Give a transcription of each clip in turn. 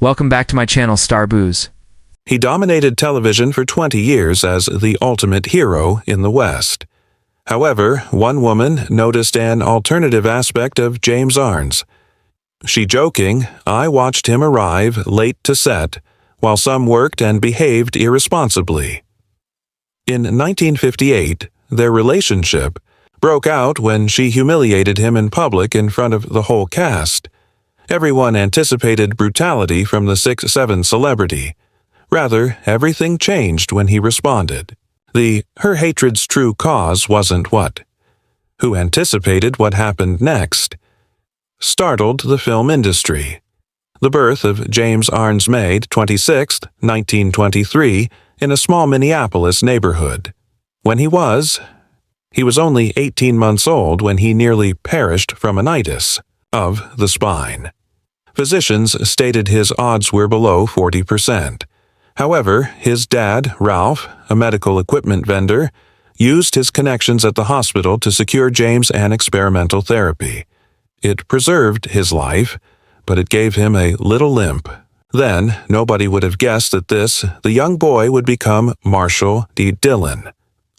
Welcome back to my channel, Star Booze. He dominated television for 20 years as the ultimate hero in the West. However, one woman noticed an alternative aspect of James Arness. She joking, "I watched him arrive late to set, while some worked and behaved irresponsibly." In 1958, their relationship broke out when she humiliated him in public in front of the whole cast. Everyone anticipated brutality from the 6'7" celebrity. Rather, everything changed when he responded. Her hatred's true cause wasn't what? Who anticipated what happened next? Startled the film industry. The birth of James Arness, May 26, 1923, in a small Minneapolis neighborhood. When he was only 18 months old when he nearly perished from anitis of the spine. Physicians stated his odds were below 40%. However, his dad, Ralph, a medical equipment vendor, used his connections at the hospital to secure James an experimental therapy. It preserved his life, but it gave him a little limp. Then, nobody would have guessed that the young boy would become Marshal Matt Dillon.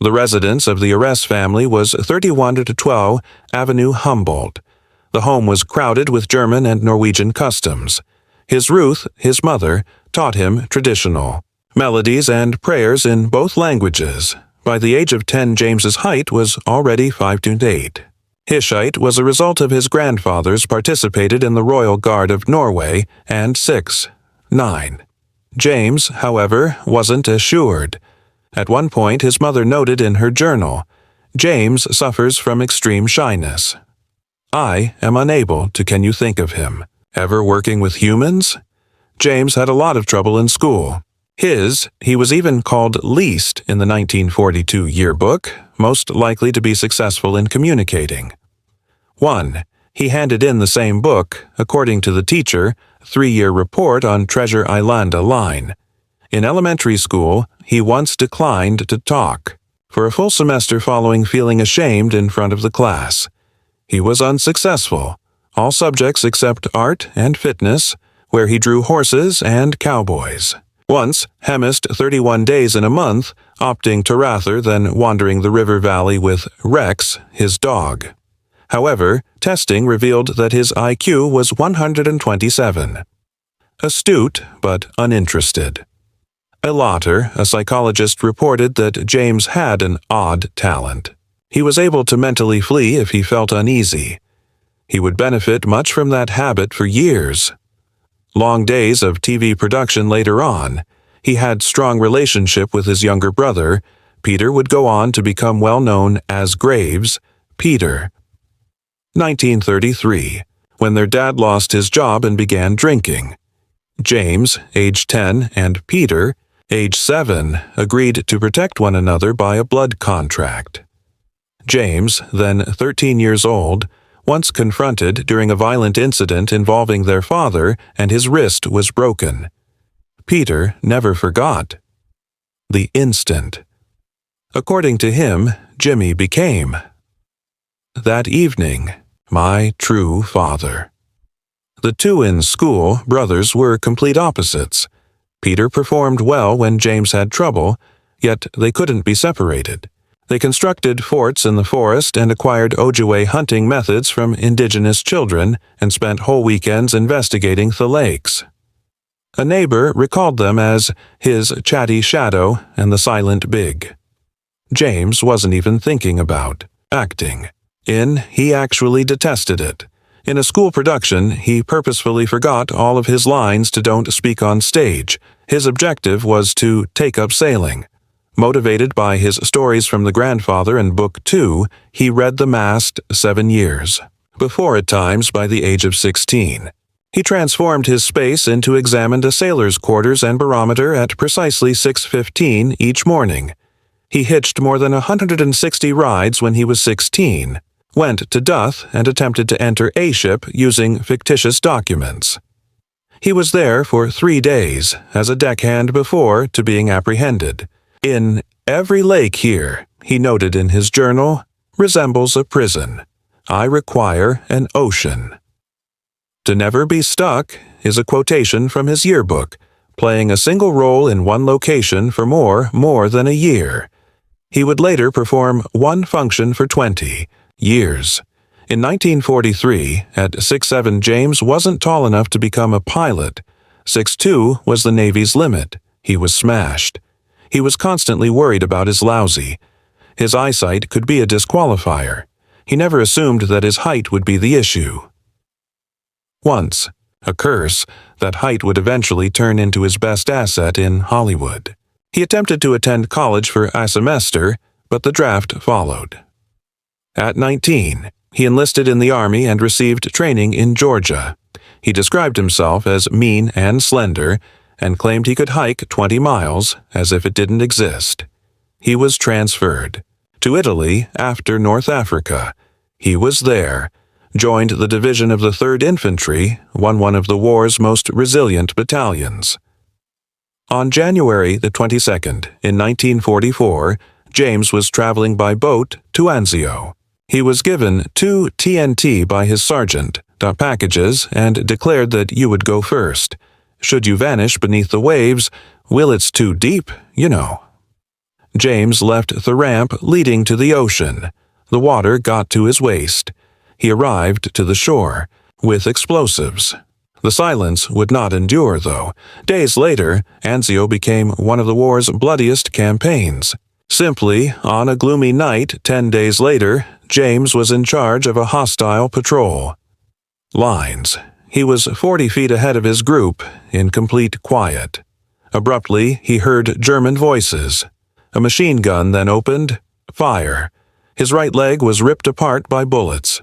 The residence of the Arness family was 31-12 Avenue Humboldt. The home was crowded with German and Norwegian customs. Ruth, his mother, taught him traditional melodies and prayers in both languages. By the age of 10, James's height was already 5'8". His height was a result of his grandfathers participated in the Royal Guard of Norway and 6'9". James, however, wasn't assured. At one point, his mother noted in her journal, "James suffers from extreme shyness. I am unable to can you think of him ever working with humans?" James had a lot of trouble in school. He was even called least in the 1942 yearbook, most likely to be successful in communicating. 1. He handed in the same book, according to the teacher, 3-year report on Treasure Island line. In elementary school, he once declined to talk, for a full semester following feeling ashamed in front of the class. He was unsuccessful, all subjects except art and fitness, where he drew horses and cowboys. Once, hemist 31 days in a month, opting to rather than wandering the river valley with Rex, his dog. However, testing revealed that his IQ was 127. Astute, but uninterested. A psychologist, reported that James had an odd talent. He was able to mentally flee if he felt uneasy. He would benefit much from that habit for years. Long days of TV production later on, he had strong relationship with his younger brother. Peter would go on to become well known as Graves, Peter. 1933, when their dad lost his job and began drinking. James, age 10, and Peter, age 7, agreed to protect one another by a blood contract. James, then 13 years old, once confronted during a violent incident involving their father, and his wrist was broken. Peter never forgot. The instant. According to him, Jimmy became, that evening, my true father. The two in school, brothers, were complete opposites. Peter performed well when James had trouble, yet they couldn't be separated. They constructed forts in the forest and acquired Ojibwe hunting methods from indigenous children and spent whole weekends investigating the lakes. A neighbor recalled them as his chatty shadow and the silent big. James wasn't even thinking about acting. He actually detested it. In a school production, he purposefully forgot all of his lines to don't speak on stage. His objective was to take up sailing. Motivated by his stories from the grandfather in Book 2, he read The Mast 7 years. Before at times by the age of 16. He transformed his space into examined a sailor's quarters and barometer at precisely 6:15 each morning. He hitched more than 160 rides when he was 16, went to Duth and attempted to enter a ship using fictitious documents. He was there for 3 days as a deckhand before to being apprehended. In every lake here, he noted in his journal, resembles a prison. I require an ocean. To never be stuck is a quotation from his yearbook, playing a single role in one location for more than a year. He would later perform one function for 20 years. In 1943, at 6'7", James wasn't tall enough to become a pilot. 6'2" was the Navy's limit. He was smashed. He was constantly worried about his lousy. His eyesight could be a disqualifier. He never assumed that his height would be the issue. Once, a curse, that height would eventually turn into his best asset in Hollywood. He attempted to attend college for a semester, but the draft followed. At 19, he enlisted in the Army and received training in Georgia. He described himself as mean and slender, and claimed he could hike 20 miles as if it didn't exist. He was transferred to Italy after North Africa. He was there, joined the division of the 3rd Infantry, one of the war's most resilient battalions. On January the 22nd, in 1944, James was traveling by boat to Anzio. He was given 2 TNT by his sergeant, packages, and declared that you would go first. Should you vanish beneath the waves, well, it's too deep, you know. James left the ramp leading to the ocean. The water got to his waist. He arrived to the shore with explosives. The silence would not endure, though. Days later, Anzio became one of the war's bloodiest campaigns. Simply, on a gloomy night 10 days later, James was in charge of a hostile patrol. Lines. He was 40 feet ahead of his group, in complete quiet. Abruptly, he heard German voices. A machine gun then opened. Fire. His right leg was ripped apart by bullets.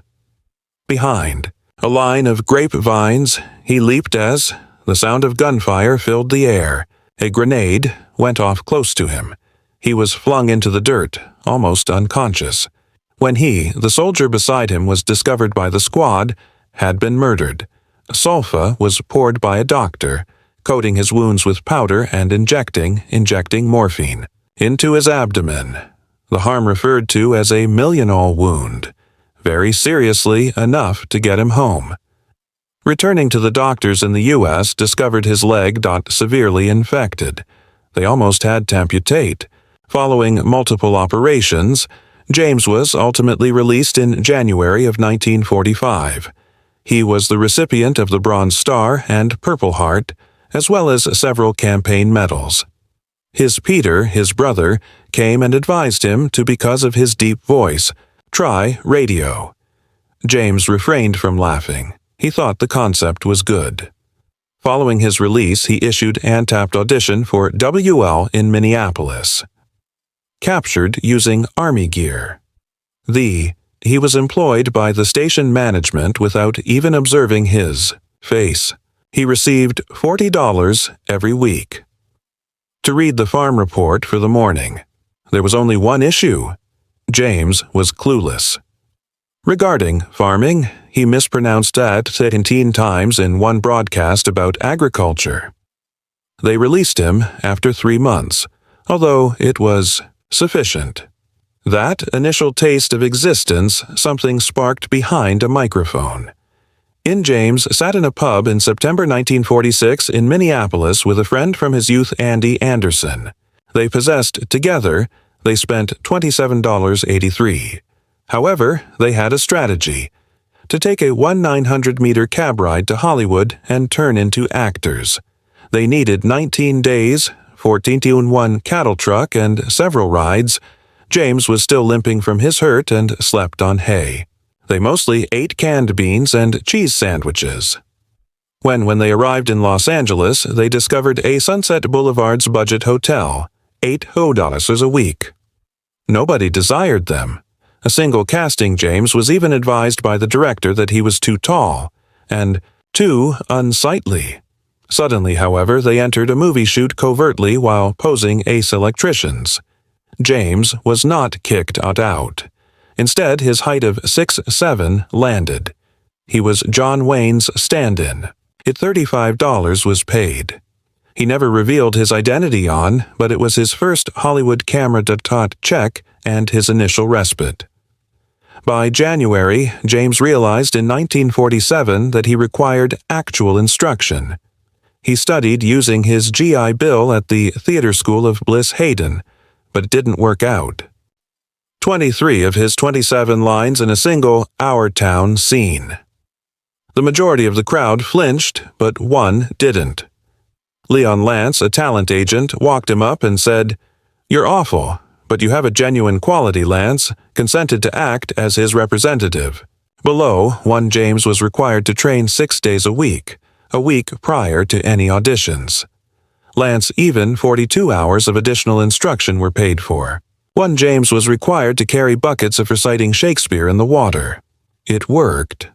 Behind, a line of grapevines, he leaped as the sound of gunfire filled the air. A grenade went off close to him. He was flung into the dirt, almost unconscious. When he, the soldier beside him, was discovered by the squad, had been murdered. Sulfa was poured by a doctor, coating his wounds with powder and injecting morphine into his abdomen. The harm referred to as a millionall wound, very seriously enough to get him home. Returning to the doctors in the U.S., discovered his leg got severely infected. They almost had to amputate. Following multiple operations, James was ultimately released in January of 1945. He was the recipient of the Bronze Star and Purple Heart, as well as several campaign medals. His Peter, his brother, came and advised him to, because of his deep voice, try radio. James refrained from laughing. He thought the concept was good. Following his release, he issued an untapped audition for WL in Minneapolis. Captured using Army gear. He was employed by the station management without even observing his face. He received $40 every week. To read the farm report for the morning. There was only one issue. James was clueless. Regarding farming, he mispronounced that 17 times in one broadcast about agriculture. They released him after 3 months, although it was sufficient. That initial taste of existence, something sparked behind a microphone. James sat in a pub in September 1946 in Minneapolis with a friend from his youth, Andy Anderson. They possessed together. They spent $27.83. However, they had a strategy: to take a 1,900-meter cab ride to Hollywood and turn into actors. They needed 19 days, 14 cattle truck, and several rides. James was still limping from his hurt and slept on hay. They mostly ate canned beans and cheese sandwiches. When they arrived in Los Angeles, they discovered a Sunset Boulevard's budget hotel, $8 a week. Nobody desired them. A single casting James was even advised by the director that he was too tall and too unsightly. Suddenly, however, they entered a movie shoot covertly while posing as electricians. James was not kicked out. Instead, his height of 6'7" landed. He was John Wayne's stand-in. $35 was paid. He never revealed his identity on, but it was his first Hollywood camera check and his initial respite. By January, James realized in 1947 that he required actual instruction. He studied using his GI Bill at the theater school of Bliss Hayden, but it didn't work out. 23 of his 27 lines in a single Our Town scene. The majority of the crowd flinched, but one didn't. Leon Lance, a talent agent, walked him up and said, "You're awful, but you have a genuine quality, Lance," consented to act as his representative. Below, one James was required to train 6 days a week prior to any auditions. Lance, even 42 hours of additional instruction were paid for. One James was required to carry buckets of reciting Shakespeare in the water. It worked.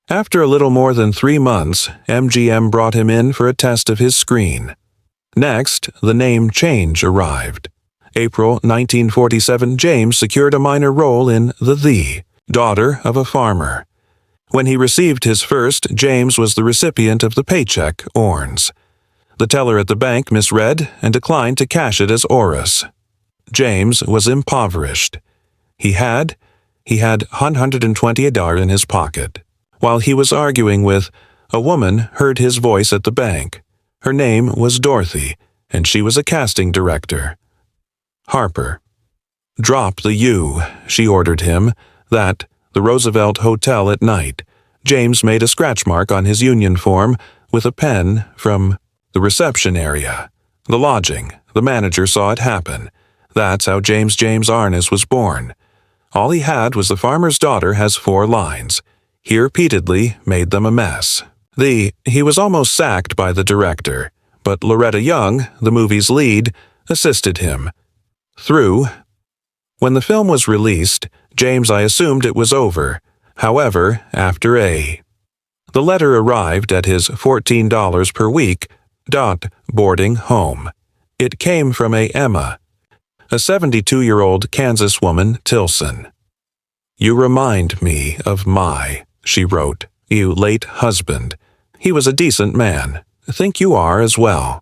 After a little more than 3 months, MGM brought him in for a test of his screen. Next, the name change arrived. April 1947, James secured a minor role in The Daughter of a Farmer. When he received his first, James was the recipient of the paycheck, Orns. The teller at the bank misread and declined to cash it as Oris. James was impoverished. He had $120 in his pocket. While he was arguing with, a woman heard his voice at the bank. Her name was Dorothy, and she was a casting director. Harper. "Drop the U," she ordered him. That, the Roosevelt Hotel at night. James made a scratch mark on his union form with a pen from the reception area. The lodging. The manager saw it happen. That's how James Arness was born. All he had was The Farmer's Daughter has 4 lines. He repeatedly made them a mess. He was almost sacked by the director, but Loretta Young, the movie's lead, assisted him. When the film was released, James I assumed it was over. However, after the letter arrived at his $14 per week boarding home. It came from Emma, a 72-year-old Kansas woman, Tilson. "You remind me of she wrote, "you late husband. He was a decent man. Think you are as well."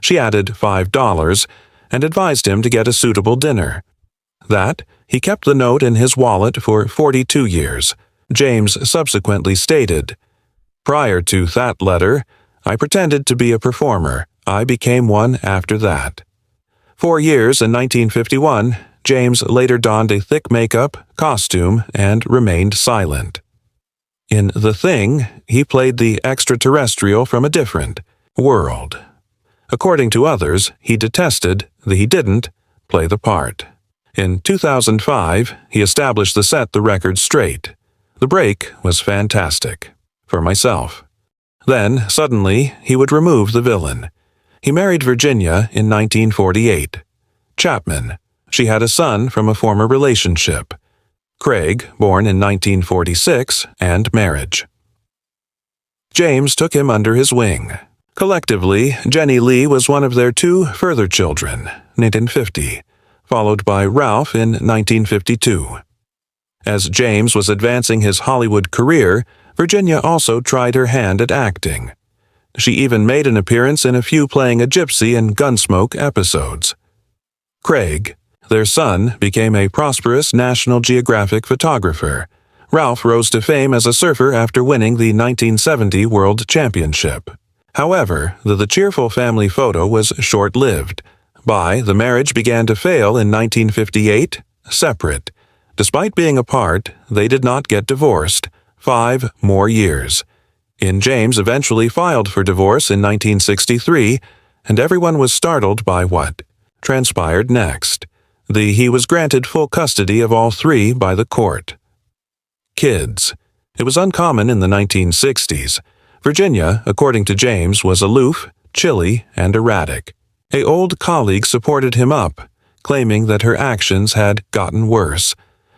She added $5 and advised him to get a suitable dinner. He kept the note in his wallet for 42 years. James subsequently stated, "Prior to that letter, I pretended to be a performer. I became one after that." 4 years in 1951, James later donned a thick makeup, costume, and remained silent. In The Thing, he played the extraterrestrial from a different world. According to others, he didn't play the part. In 2005, he established the Set the Record Straight. The break was fantastic. For myself. Then, suddenly, he would remove the villain. He married Virginia in 1948. Chapman. She had a son from a former relationship. Craig, born in 1946, and marriage. James took him under his wing. Collectively, Jenny Lee was one of their 2 further children, 1950, followed by Ralph in 1952. As James was advancing his Hollywood career, Virginia also tried her hand at acting. She even made an appearance in a few playing a gypsy in Gunsmoke episodes. Craig, their son, became a prosperous National Geographic photographer. Ralph rose to fame as a surfer after winning the 1970 World Championship. However, the cheerful family photo was short-lived. The marriage began to fail in 1958, separate. Despite being apart, they did not get divorced. 5 more years. James eventually filed for divorce in 1963, and everyone was startled by what transpired next. He was granted full custody of all 3 by the court. Kids. It was uncommon in the 1960s. Virginia, according to James, was aloof, chilly, and erratic. An old colleague supported him up, claiming that her actions had gotten worse.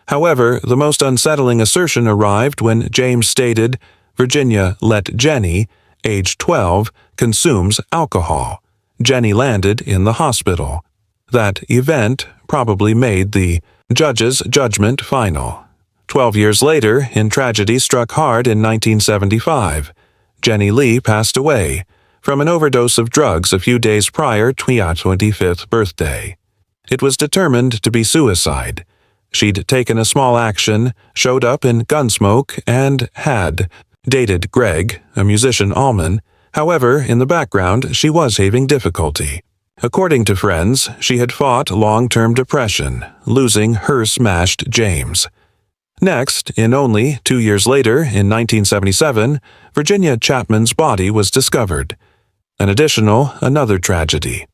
However, the most unsettling assertion arrived when James stated, Virginia let Jenny, age 12, consumes alcohol. Jenny landed in the hospital. That event probably made the judge's judgment final. 12 years later, in tragedy struck hard in 1975, Jenny Lee passed away from an overdose of drugs a few days prior to her 25th birthday. It was determined to be suicide. She'd taken a small action, showed up in Gunsmoke, and had dated Greg, a musician Allman. However, in the background, she was having difficulty. According to friends, she had fought long-term depression, losing her smashed James. Next, in only 2 years later, in 1977, Virginia Chapman's body was discovered. Another tragedy.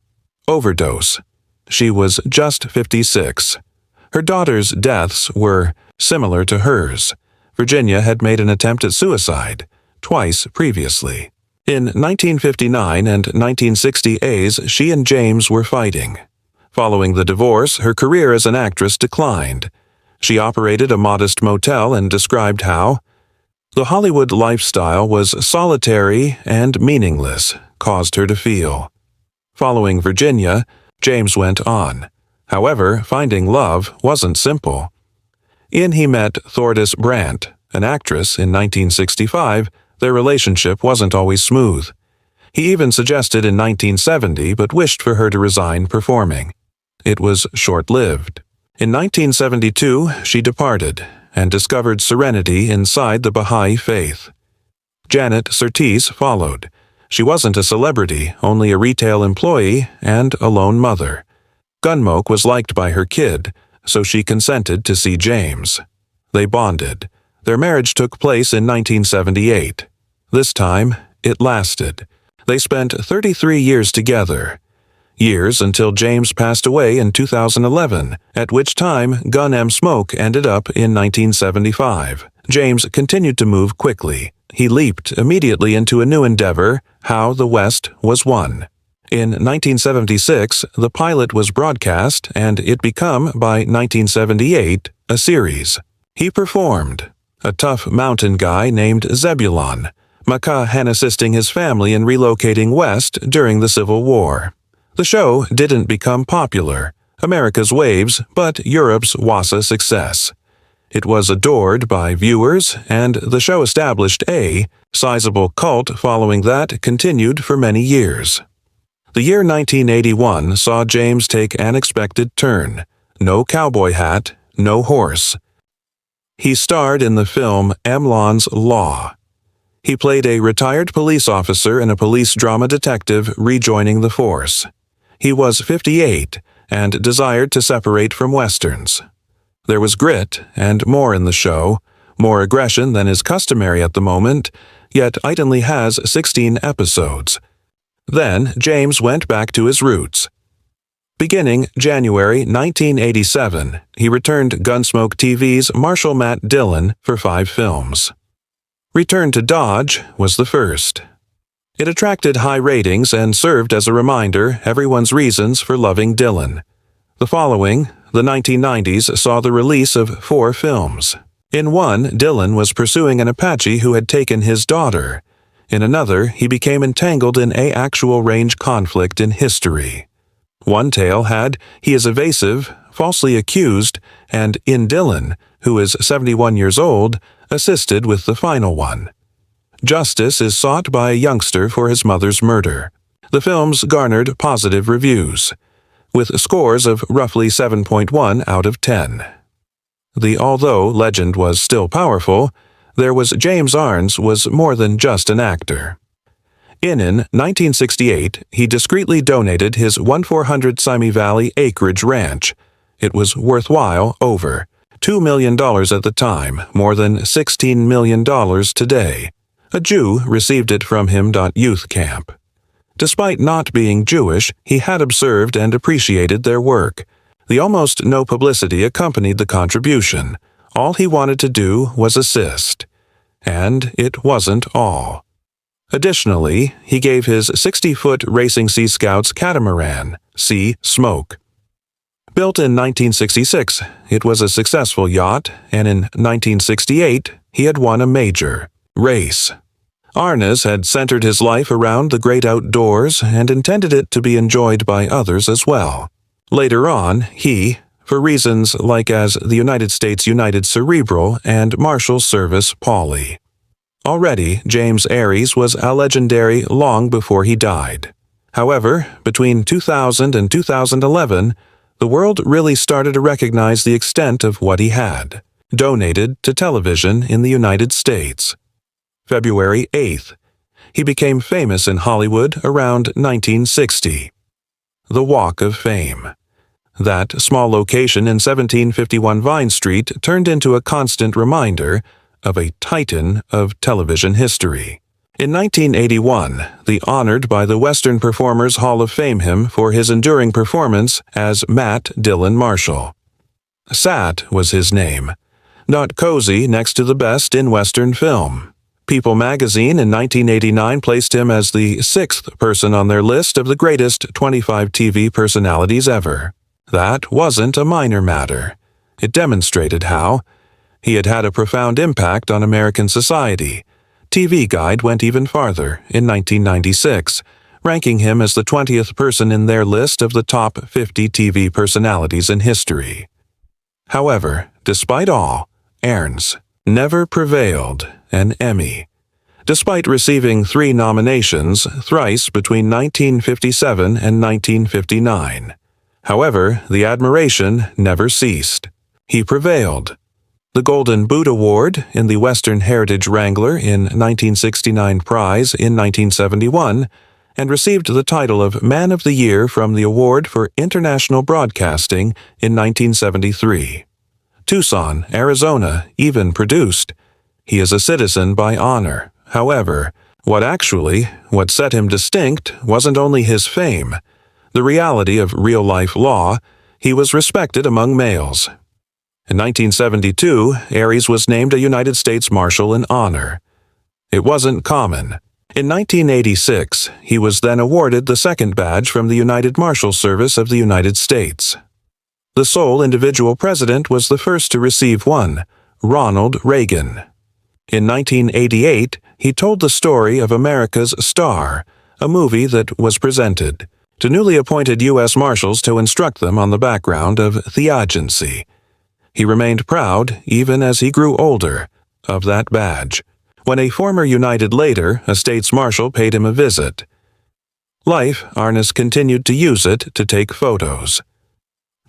Overdose. She was just 56. Her daughters' deaths were similar to hers. Virginia had made an attempt at suicide, twice previously. In 1959 and 1960's, she and James were fighting. Following the divorce, her career as an actress declined. She operated a modest motel and described how the Hollywood lifestyle was solitary and meaningless, caused her to feel. Following Virginia, James went on. However, finding love wasn't simple. He met Thordis Brandt, an actress, in 1965. Their relationship wasn't always smooth. He even suggested in 1970 but wished for her to resign performing. It was short-lived. In 1972, she departed and discovered serenity inside the Baha'i faith. Janet Surtees followed. She wasn't a celebrity, only a retail employee and a lone mother. Gunsmoke was liked by her kid, so she consented to see James. They bonded. Their marriage took place in 1978. This time, it lasted. They spent 33 years together. Years until James passed away in 2011, at which time Gunsmoke ended up in 1975. James continued to move quickly. He leaped immediately into a new endeavor, How the West Was Won. In 1976, the pilot was broadcast, and it became, by 1978, a series. He performed. A tough mountain guy named Zebulon, McCahan assisting his family in relocating west during the Civil War. The show didn't become popular, America's Waves, but Europe's Wassa success. It was adored by viewers, and the show established a sizable cult following that continued for many years. The year 1981 saw James take an unexpected turn. No cowboy hat, no horse. He starred in the film Emlon's Law. He played a retired police officer and a police drama detective rejoining the force. He was 58 and desired to separate from westerns. There was grit and more in the show, more aggression than is customary at the moment, yet it only has 16 episodes. Then James went back to his roots. Beginning January 1987, he returned Gunsmoke TV's Marshal Matt Dillon for 5 films. Return to Dodge was the first. It attracted high ratings and served as a reminder everyone's reasons for loving Dillon. The following, the 1990s, saw the release of 4 films. In one, Dillon was pursuing an Apache who had taken his daughter. In another, he became entangled in an actual range conflict in history. One tale had he is evasive, falsely accused, and in Dillon, who is 71 years old, assisted with the final one. Justice is sought by a youngster for his mother's murder. The films garnered positive reviews, with scores of roughly 7.1 out of 10. Although legend was still powerful, James Arness was more than just an actor. In 1968, he discreetly donated his 1/400 Simi Valley acreage ranch. It was worthwhile over $2 million at the time, more than $16 million today. A Jew received it from him. Youth camp. Despite not being Jewish, he had observed and appreciated their work. The almost no publicity accompanied the contribution. All he wanted to do was assist. And it wasn't all. Additionally, he gave his 60-foot Racing Sea Scouts catamaran, Sea Smoke. Built in 1966, it was a successful yacht, and in 1968, he had won a major race. Arness had centered his life around the great outdoors and intended it to be enjoyed by others as well. Later on, he, for reasons like as the United States United Cerebral and Marshal Service Pauli. Already, James Aries was a legendary long before he died. However, between 2000 and 2011, the world really started to recognize the extent of what he had donated to television in the United States. February 8th, he became famous in Hollywood around 1960. The Walk of Fame. That small location in 1751 Vine Street turned into a constant reminder of a titan of television history. In 1981, the honored by the Western Performers Hall of Fame him for his enduring performance as Matt Dillon Marshal. Sat was his name, not cozy next to the best in Western film. People magazine in 1989 placed him as the 6th person on their list of the greatest 25 TV personalities ever. That wasn't a minor matter. It demonstrated how he had had a profound impact on American society. TV Guide went even farther in 1996, ranking him as the 20th person in their list of the top 50 TV personalities in history. However, despite all, Arness never prevailed an Emmy, despite receiving 3 nominations thrice between 1957 and 1959. However, the admiration never ceased. He prevailed. The Golden Boot Award in the Western Heritage Wrangler in 1969 prize in 1971, and received the title of Man of the Year from the Award for International Broadcasting in 1973. Tucson, Arizona, even produced. He is a citizen by honor. However, what set him distinct wasn't only his fame. The reality of real-life law, he was respected among males. In 1972, Aries was named a United States Marshal in honor. It wasn't common. In 1986, he was then awarded the 2nd badge from the United Marshal Service of the United States. The sole individual president was the first to receive one, Ronald Reagan. In 1988, he told the story of America's Star, a movie that was presented to newly appointed U.S. Marshals to instruct them on the background of theagency. He remained proud, even as he grew older, of that badge. When a former United later, a States Marshal paid him a visit. Arness continued to use it to take photos,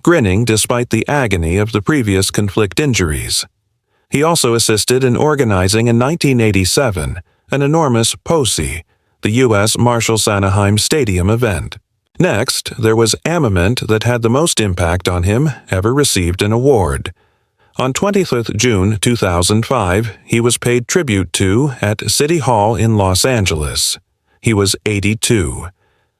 grinning despite the agony of the previous conflict injuries. He also assisted in organizing in 1987 an enormous POSI, the U.S. Marshall Sanaheim Stadium event. Next, there was armament that had the most impact on him ever received an award. On 25th June 2005, he was paid tribute to at City Hall in Los Angeles. He was 82.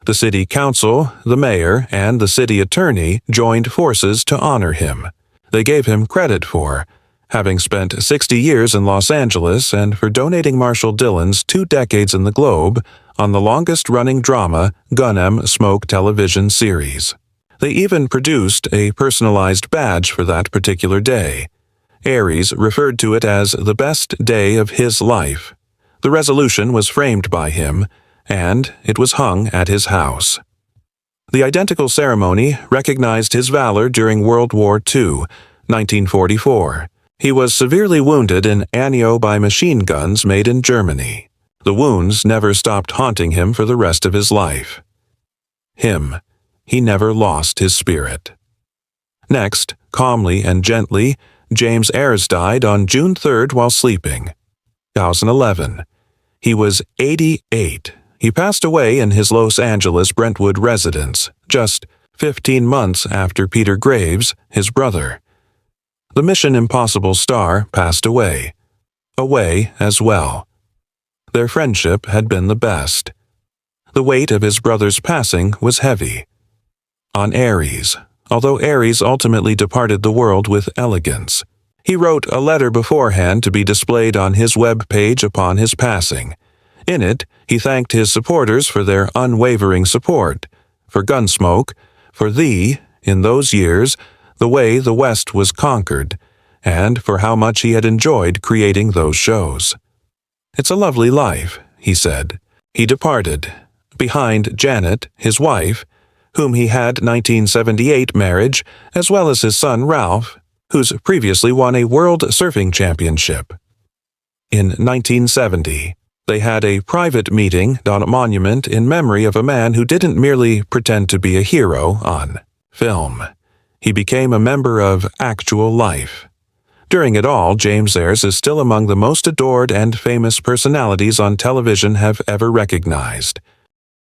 The city council, the mayor, and the city attorney joined forces to honor him. They gave him credit for having spent 60 years in Los Angeles and for donating Marshal Dillon's 2 decades in the Globe on the longest-running drama Gunsmoke television series. They even produced a personalized badge for that particular day. Aries referred to it as the best day of his life. The resolution was framed by him, and it was hung at his house. The identical ceremony recognized his valor during World War II, 1944. He was severely wounded in Arness by machine guns made in Germany. The wounds never stopped haunting him for the rest of his life. He never lost his spirit. Next, calmly and gently, James Ayres died on June 3rd while sleeping. 2011. He was 88. He passed away in his Los Angeles Brentwood residence, just 15 months after Peter Graves, his brother. The Mission Impossible star passed away as well. Their friendship had been the best. The weight of his brother's passing was heavy on Aries, although Aries ultimately departed the world with elegance. He wrote a letter beforehand to be displayed on his web page upon his passing. In it, he thanked his supporters for their unwavering support, for Gunsmoke, for in those years, the way the West was conquered, and for how much he had enjoyed creating those shows. "It's a lovely life," he said. He departed. Behind Janet, his wife, whom he had 1978 marriage, as well as his son Ralph, who's previously won a World Surfing Championship. In 1970, they had a private meeting on a monument in memory of a man who didn't merely pretend to be a hero on film. He became a member of actual life. During it all, James Ayres is still among the most adored and famous personalities on television have ever recognized.